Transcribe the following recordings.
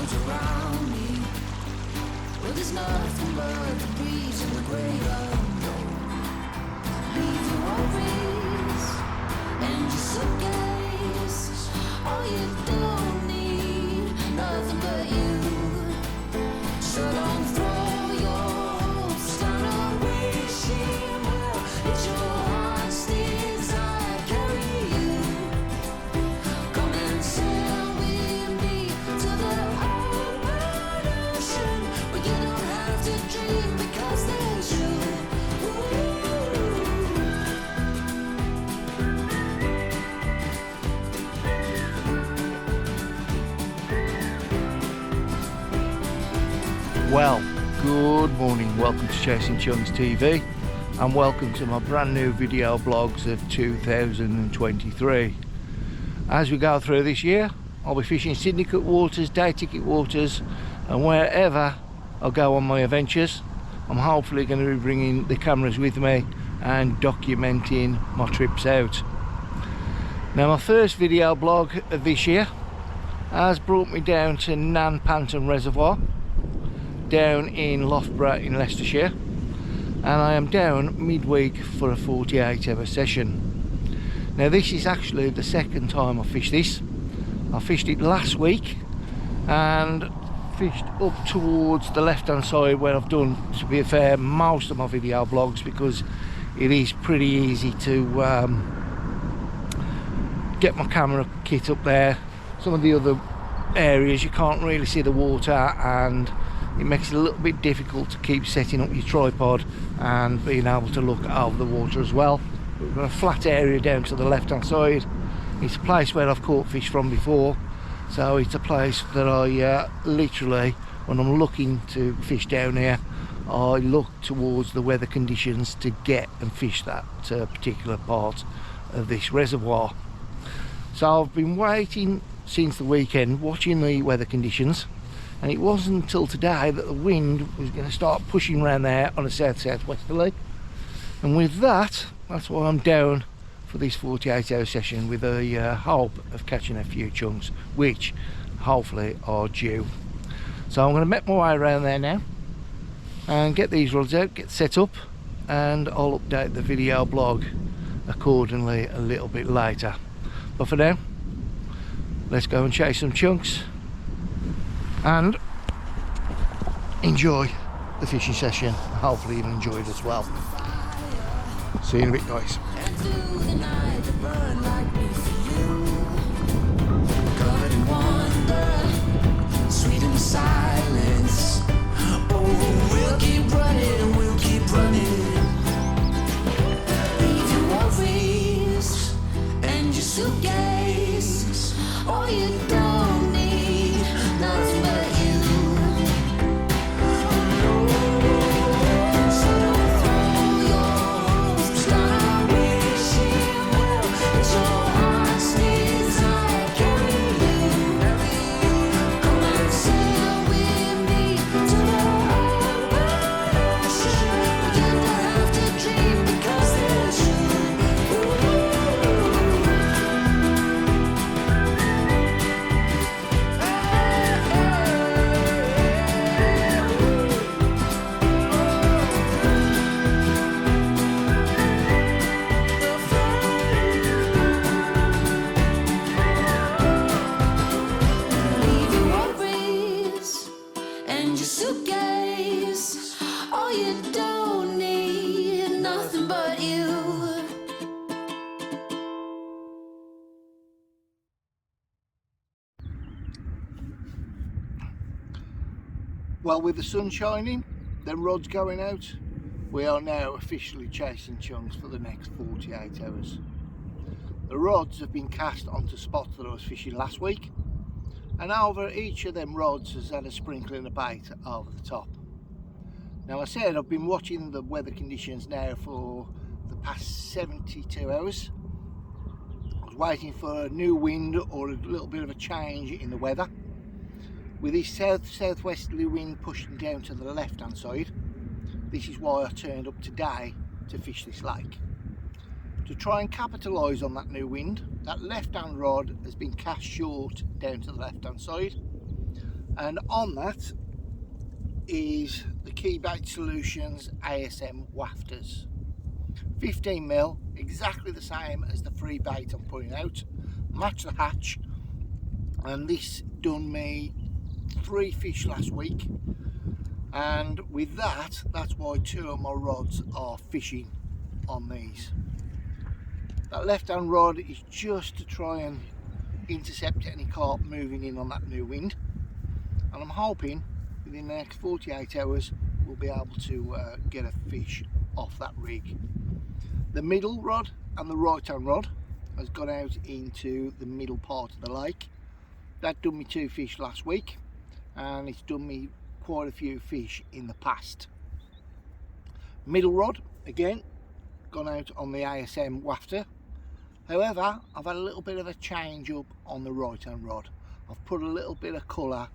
clouds around me. Well, there's nothing but the breeze and the great unknown. Leave your worries and your suitcase. All you don't need, nothing but you. So don't throw your hopes down a wishing well. It's your heart's desire carry you. Come and sail with me to the open ocean, but you don't have to dream because there's you. Well, good morning, welcome to Chasing Chunks TV and welcome to my brand new video blogs of 2023. As we go through this year, I'll be fishing syndicate waters, day ticket waters, and wherever I go on my adventures, I'm hopefully going to be bringing the cameras with me and documenting my trips out. Now, my first video blog of this year has brought me down to Nanpantan Reservoir down in Loughborough in Leicestershire, and I am down midweek for a 48-hour session. Now, this is actually the second time I fished this. I fished it last week and fished up towards the left hand side where I've done, to be fair, most of my video blogs, because it is pretty easy to get my camera kit up there. Some of the other areas you can't really see the water, and it makes it a little bit difficult to keep setting up your tripod and being able to look over the water as well. We've got a flat area down to the left hand side. It's a place where I've caught fish from before, so it's a place that I literally, when I'm looking to fish down here, I look towards the weather conditions to get and fish that particular part of this reservoir. So I've been waiting since the weekend, watching the weather conditions, and it wasn't until today that the wind was going to start pushing around there on a south-southwesterly, and with that, that's why I'm down for this 48-hour session with a hope of catching a few chunks, which hopefully are due. So I'm going to make my way around there now and get these rods out, get set up, and I'll update the video blog accordingly a little bit later. But for now, let's go and chase some chunks and enjoy the fishing session. Hopefully you'll enjoy it as well. See you in a bit, guys. Sweet in silence. Oh, we'll keep running and we'll keep running. Leave your worries and your suitcase. All you don't need, nothing but you. So don't throw your hopes down a wishing well. It's your heart's desire carry you. Come and sail with me to the open ocean. You don't have to dream because there's you. Leave your worries and your suitcase. All you don't need, nothing but you. Well, with the sun shining, then rods going out, we are now officially chasing chunks for the next 48 hours. The rods have been cast onto spots that I was fishing last week, and over each of them rods has had a sprinkling of bait over the top. Now, I said I've been watching the weather conditions now for the past 72 hours. I was waiting for a new wind or a little bit of a change in the weather. With this south-southwesterly wind pushing down to the left hand side, this is why I turned up today to fish this lake. To try and capitalise on that new wind, that left hand rod has been cast short down to the left hand side, and on that is the Key Bait Solutions ASM wafters, 15mm, exactly the same as the free bait I'm putting out, match the hatch, and this done me 3 fish last week, and with that, that's why 2 of my rods are fishing on these. That left hand rod is just to try and intercept any carp moving in on that new wind, and I'm hoping within the next 48 hours we'll be able to get a fish off that rig. The middle rod and the right hand rod has gone out into the middle part of the lake. That done me 2 fish last week, and it's done me quite a few fish in the past. Middle rod again gone out on the ASM wafter. However, I've had a little bit of a change up on the right hand rod. I've put a little bit of colour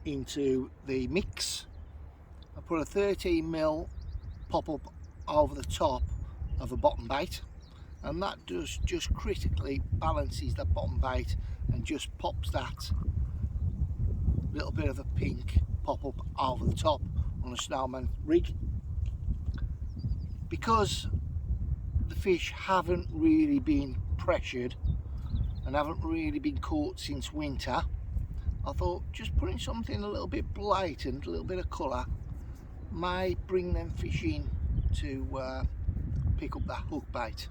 into the mix. I put a 13mm pop up over the top of a bottom bait, and that does just critically balances that bottom bait and just pops that little bit of a pink pop up over the top on a snowman rig. Because the fish haven't really been pressured and haven't really been caught since winter, I thought just putting something a little bit blatant, a little bit of colour, may bring them fish in to pick up that hook bait.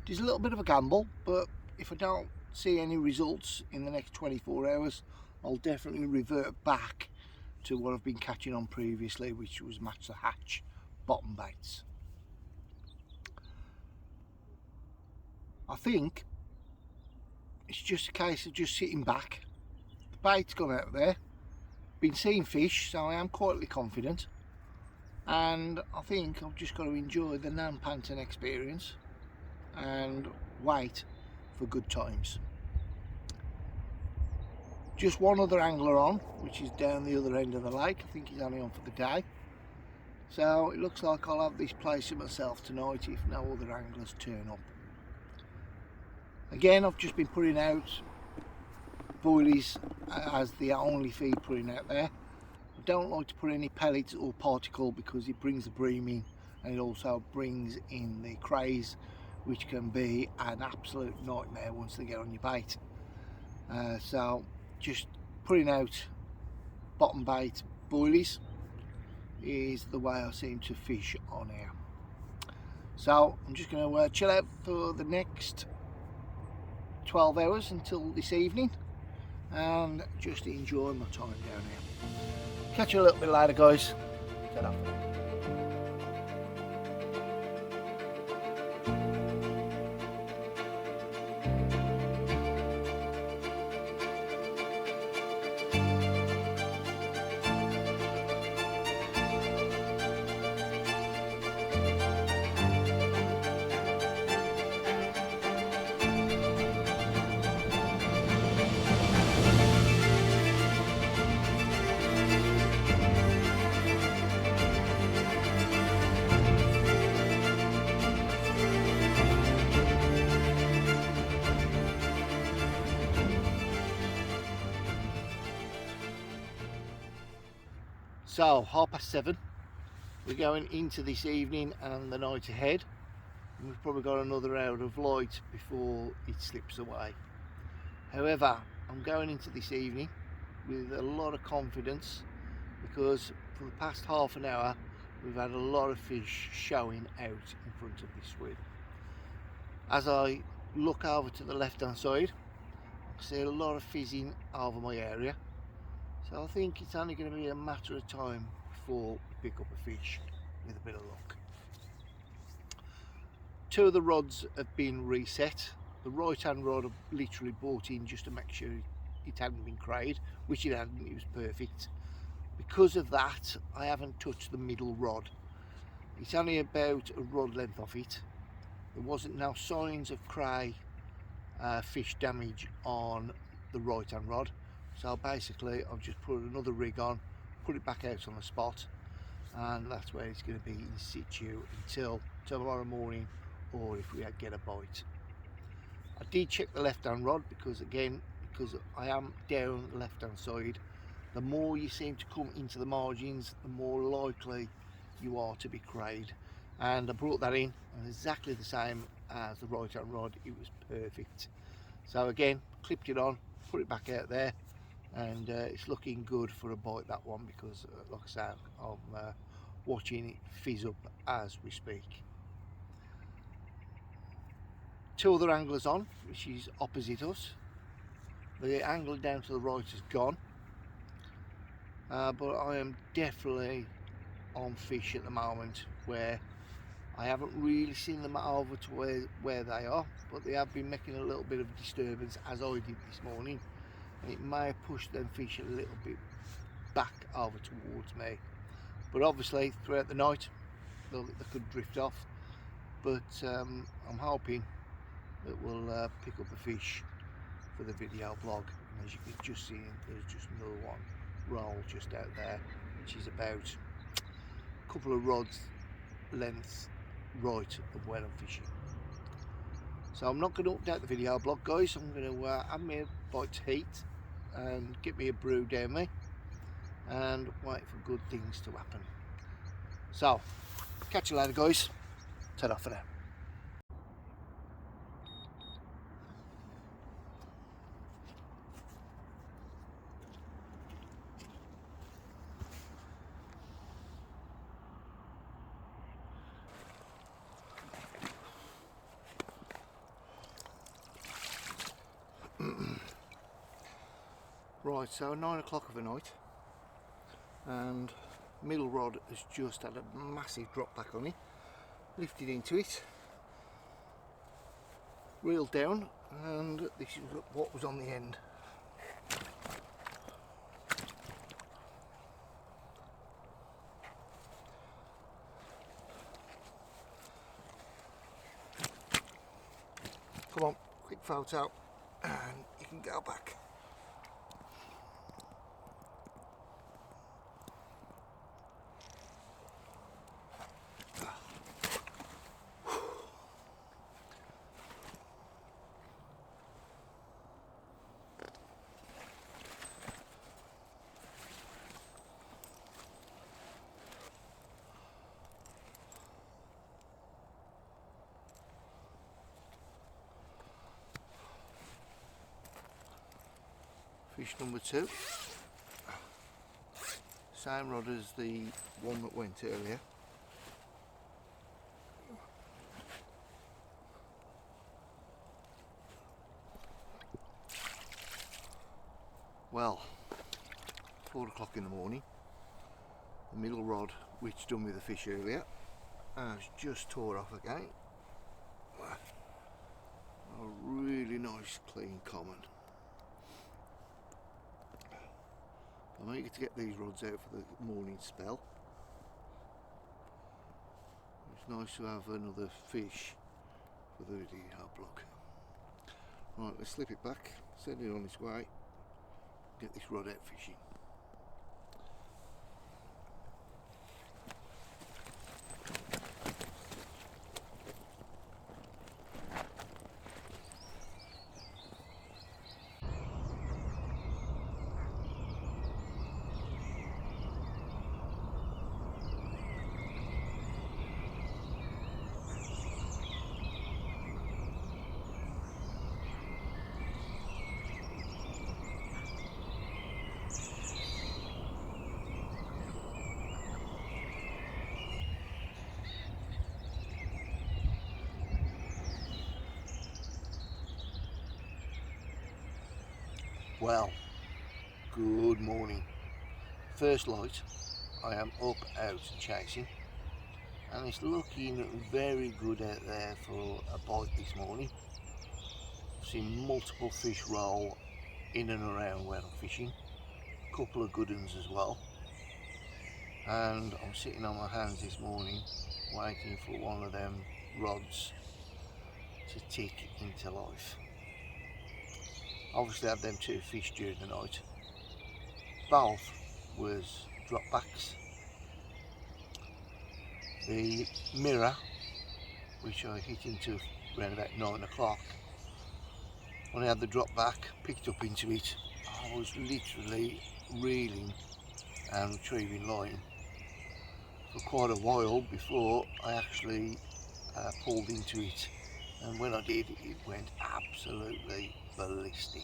It is a little bit of a gamble, but if I don't see any results in the next 24 hours, I'll definitely revert back to what I've been catching on previously, which was match the hatch bottom baits. I think it's just a case of just sitting back. The bait's gone out there, been seeing fish, so I am quietly confident, and I think I've just got to enjoy the Nanpantan experience and wait for good times. Just one other angler on, which is down the other end of the lake. I think he's only on for the day, so it looks like I'll have this place to myself tonight if no other anglers turn up. Again, I've just been putting out boilies as the only feed putting out there. I don't like to put any pellets or particle because it brings the bream in, and it also brings in the crays, which can be an absolute nightmare once they get on your bait. So just putting out bottom bait boilies is the way I seem to fish on here. So I'm just going to chill out for the next 12 hours until this evening and just enjoy my time down here. Catch you a little bit later, guys. Ta-da. So 7:30, we're going into this evening and the night ahead, and we've probably got another hour of light before it slips away. However, I'm going into this evening with a lot of confidence because for the past half an hour we've had a lot of fish showing out in front of this swim. As I look over to the left hand side, I see a lot of fizzing over my area. So I think it's only going to be a matter of time before we pick up a fish with a bit of luck. 2 of the rods have been reset. The right hand rod I've literally brought in just to make sure it hadn't been crayed, which it hadn't, it was perfect. Because of that, I haven't touched the middle rod. It's only about a rod length off it. There wasn't no signs of cray fish damage on the right hand rod. So basically I've just put another rig on, put it back out on the spot, and that's where it's going to be in situ until tomorrow morning, or if we get a bite. I did check the left hand rod because I am down the left hand side, The more you seem to come into the margins, the more likely you are to be crayed. And I brought that in, and exactly the same as the right hand rod, it was perfect. So again, clipped it on, put it back out there, and it's looking good for a bite, that one, because like I say, I'm watching it fizz up as we speak. Two other anglers on, which is opposite us. The angler down to the right is gone, but I am definitely on fish at the moment where I haven't really seen them over to where they are, but they have been making a little bit of disturbance, as I did this morning, and it may have pushed them fish a little bit back over towards me. But obviously throughout the night they could drift off, but I'm hoping that we'll pick up a fish for the video blog. And as you can just see, there's just another one roll just out there, which is about a couple of rods lengths right of where I'm fishing. So I'm not going to update the video blog, guys. I'm going to have me a bite to eat and get me a brew down me and wait for good things to happen. So catch you later, guys. Ta-ra for now. Right, so 9 o'clock of the night, and middle rod has just had a massive drop back on it. Lifted into it, reeled down, and this is what was on the end. Come on, quick photo and you can go back. Fish number 2, same rod as the one that went earlier. Well, 4 o'clock in the morning, the middle rod, which done with the fish earlier, has just tore off again. A really nice clean common. I'm eager to get these rods out for the morning spell. It's nice to have another fish for the video blog. Right, let's slip it back, send it on its way, get this rod out fishing. Well, good morning. First light, I am up out chasing, and it's looking very good out there for a bite this morning. I've seen multiple fish roll in and around where I'm fishing, a couple of good ones as well, and I'm sitting on my hands this morning waiting for one of them rods to tick into life. Obviously I had them 2 fish during the night. Both was drop backs. The mirror, which I hit into around about 9 o'clock, when I had the drop back, picked up into it, I was literally reeling and retrieving line for quite a while before I actually pulled into it, and when I did, it went absolutely ballistic.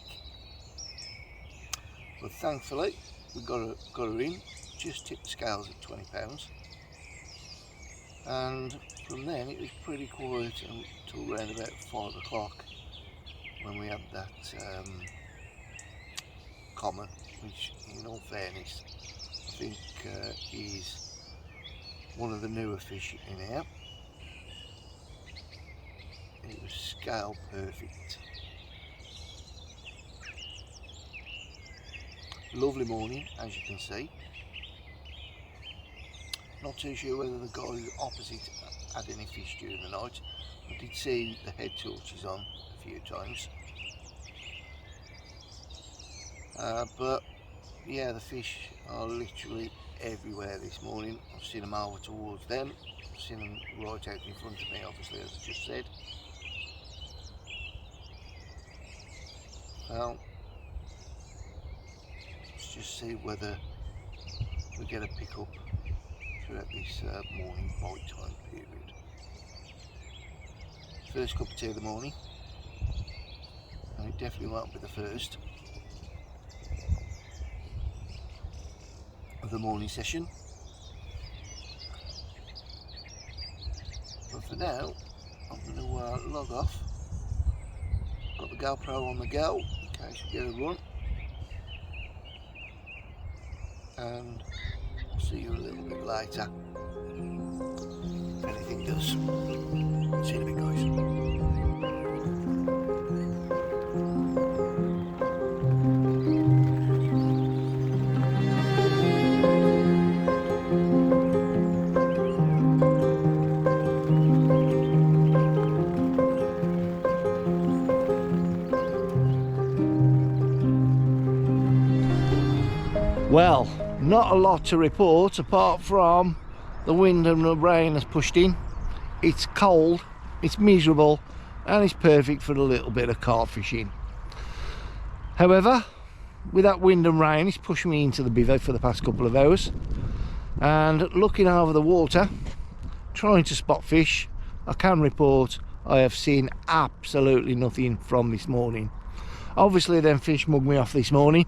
But thankfully we got her in, just tipped the scales at £20, and from then it was pretty quiet until around about 5 o'clock when we had that common, which in all fairness I think is one of the newer fish in here. It was scale perfect. Lovely morning, as you can see. Not too sure whether the guy opposite had any fish during the night. I did see the head torches on a few times. But yeah, the fish are literally everywhere this morning. I've seen them over towards them. I've seen them right out in front of me, obviously, as I just said. Well, let's just see whether we get a pick up throughout this morning bite time period. First cup of tea of the morning, and it definitely won't be the first of the morning session. But for now, I'm going to log off. Got the GoPro on the go in case we get a run, and I'll see you a little bit later if anything does. See you in a bit, guys. Well, not a lot to report apart from the wind and the rain has pushed in. It's cold, it's miserable, and it's perfect for a little bit of carp fishing. However, with that wind and rain, it's pushed me into the bivvy for the past couple of hours, and looking over the water, trying to spot fish, I can report I have seen absolutely nothing from this morning. Obviously them fish mugged me off this morning,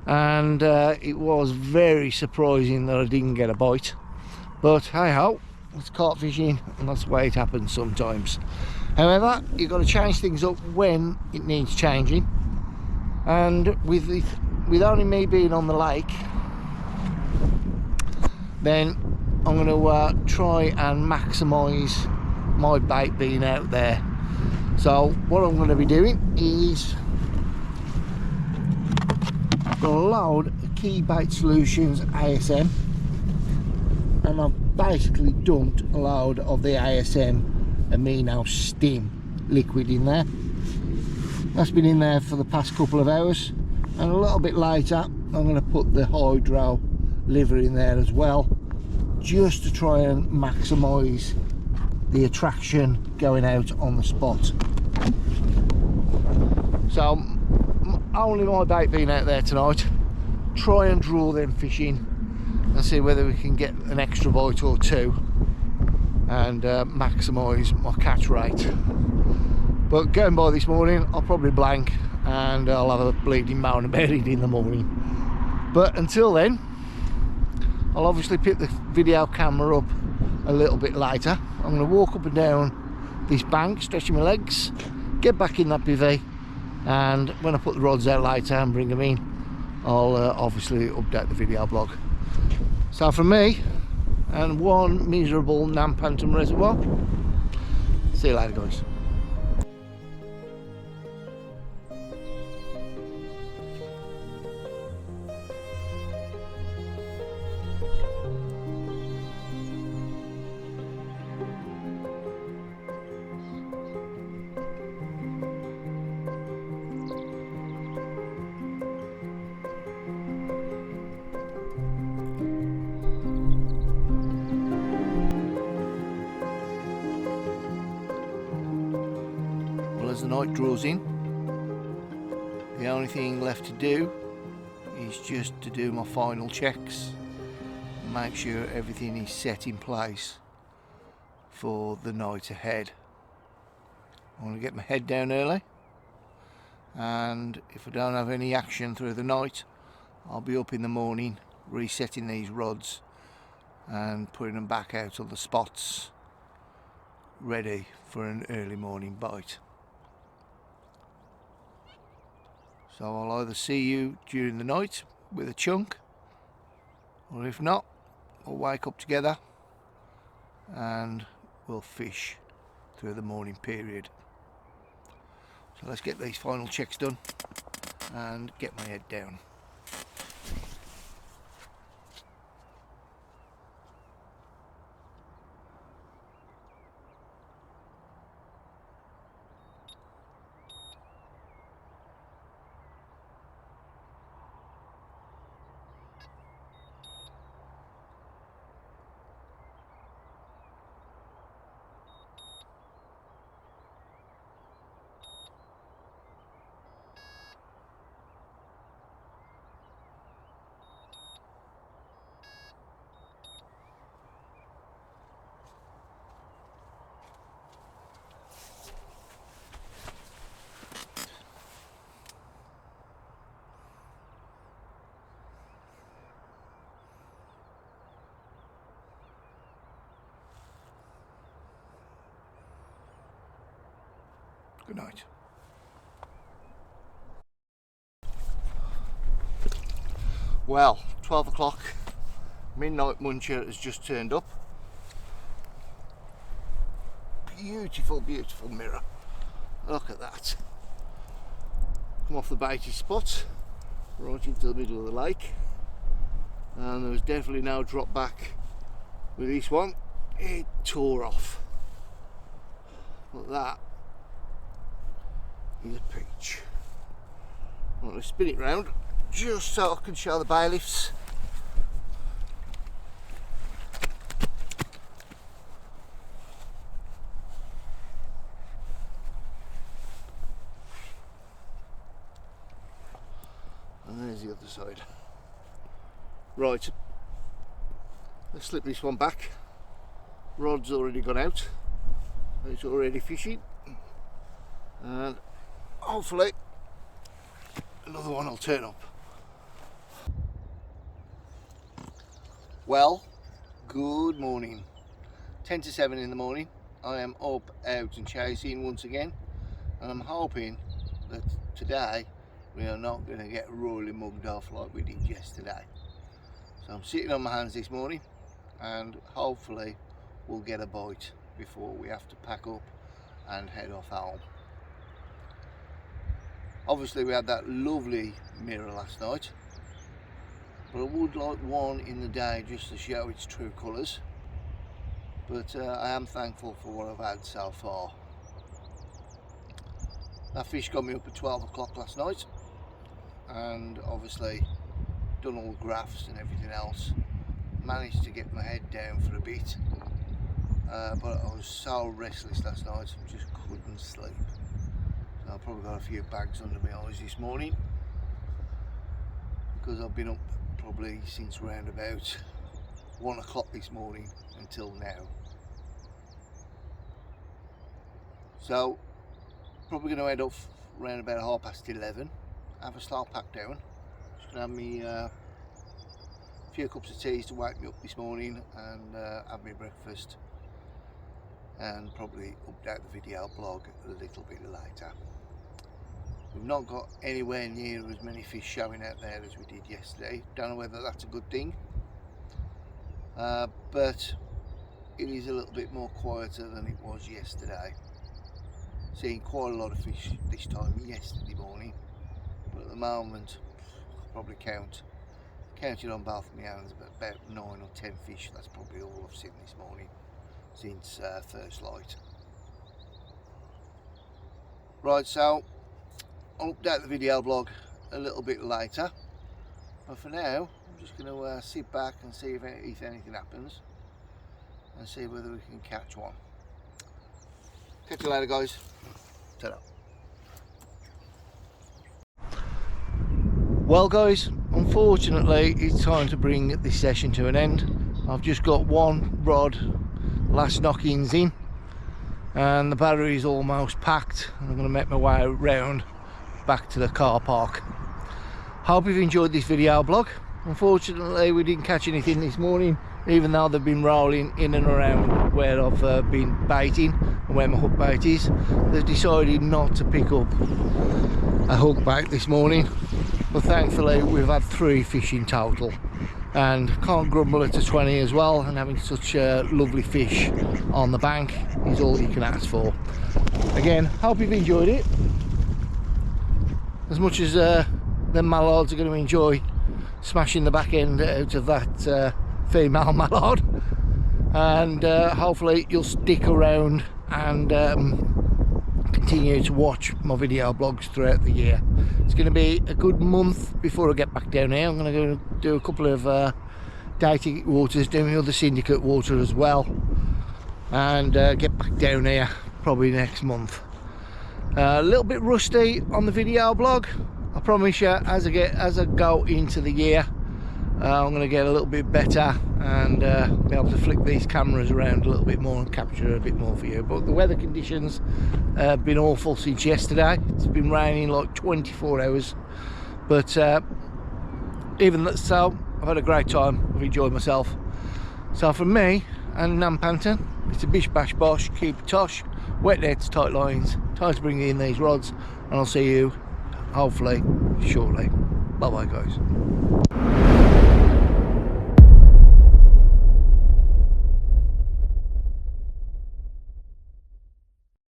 and it was very surprising that I didn't get a bite, but hey ho, it's carp fishing and that's the way it happens sometimes. However, you've got to change things up when it needs changing, and with only me being on the lake, then I'm going to try and maximise my bait being out there. So what I'm going to be doing is got a load of Key Bait Solutions ASM, and I've basically dumped a load of the ASM amino stim liquid in there. That's been in there for the past couple of hours, and a little bit later I'm going to put the hydro liver in there as well, just to try and maximise the attraction going out on the spot. So only my bait being out there tonight, try and draw them fish in and see whether we can get an extra bite or two and maximise my catch rate. But going by this morning, I'll probably blank and I'll have a bleeding moan about it in the morning. But until then, I'll obviously pick the video camera up a little bit later. I'm going to walk up and down this bank, stretching my legs, get back in that bivvy, and when I put the rods out later and bring them in, I'll obviously update the video blog. So from me and one miserable Nanpantan Reservoir, see you later, guys. As the night draws in, the only thing left to do is just to do my final checks, make sure everything is set in place for the night ahead. I want to get my head down early, and if I don't have any action through the night, I'll be up in the morning resetting these rods and putting them back out on the spots ready for an early morning bite. So I'll either see you during the night with a chunk, or if not, we'll wake up together and we'll fish through the morning period. So let's get these final checks done and get my head down. Good night. Well, 12 o'clock, midnight muncher has just turned up. Beautiful, beautiful mirror. Look at that. Come off the baited spot, right into the middle of the lake. And there was definitely no drop back with this one. It tore off. Look at that. Is a peach. I'm going to spin it round just so I can show the bailiffs. And there's the other side. Right, let's slip this one back. Rod's already gone out. It's already fishing. And hopefully another one will turn up. Well, good morning. 10 to 7 in the morning. I am up, out and chasing once again, and I'm hoping that today we are not going to get royally mugged off like we did yesterday. So I'm sitting on my hands this morning, and hopefully we'll get a bite before we have to pack up and head off home. Obviously we had that lovely mirror last night, but I would like one in the day just to show its true colours. But I am thankful for what I've had so far. That fish got me up at 12 o'clock last night, and obviously done all the graphs and everything else. Managed to get my head down for a bit, but I was so restless last night, I just couldn't sleep. So I've probably got a few bags under my eyes this morning, because I've been up probably since round about 1 o'clock this morning until now. So probably going to head off around about 11:30, have a slow pack down. Just going to have me a few cups of tea to wake me up this morning, and have my breakfast, and probably update the video blog a little bit later. We've not got anywhere near as many fish showing out there as we did yesterday. Don't know whether that's a good thing, but it is a little bit more quieter than it was yesterday. Seeing quite a lot of fish this time yesterday morning, but at the moment I'll probably counted on both of my hands about 9 or 10 fish. That's probably all I've seen this morning since first light. Right, so I'll update the video blog a little bit later, but for now I'm just going to sit back and see if anything happens, and see whether we can catch one. Catch you later, guys. Ta-da. Well guys, unfortunately it's time to bring this session to an end. I've just got one rod last knockings in and the battery is almost packed. I'm going to make my way round back to the car park. Hope you've enjoyed this video blog. Unfortunately we didn't catch anything this morning, even though they've been rolling in and around where I've been baiting and where my hook bait is. They've decided not to pick up a hook bait this morning, but thankfully we've had 3 fish in total, and can't grumble at a 20 as well, and having such lovely fish on the bank is all you can ask for. Again, hope you've enjoyed it as much as the mallards are going to enjoy smashing the back end out of that female mallard, and hopefully you'll stick around and continue to watch my video blogs throughout the year. It's going to be a good month before I get back down here. I'm going to go do a couple of day ticket waters, doing other syndicate water as well, and get back down here probably next month. A little bit rusty on the video blog. I promise you, as I go into the year, I'm going to get a little bit better and be able to flick these cameras around a little bit more and capture a bit more for you. But the weather conditions have been awful since yesterday. It's been raining like 24 hours, but even so, I've had a great time. I've enjoyed myself. So from me and Nanpantan, it's a bish bash bosh, keep it tosh, wet nets, tight lines, time to bring in these rods, and I'll see you hopefully shortly. Bye bye guys.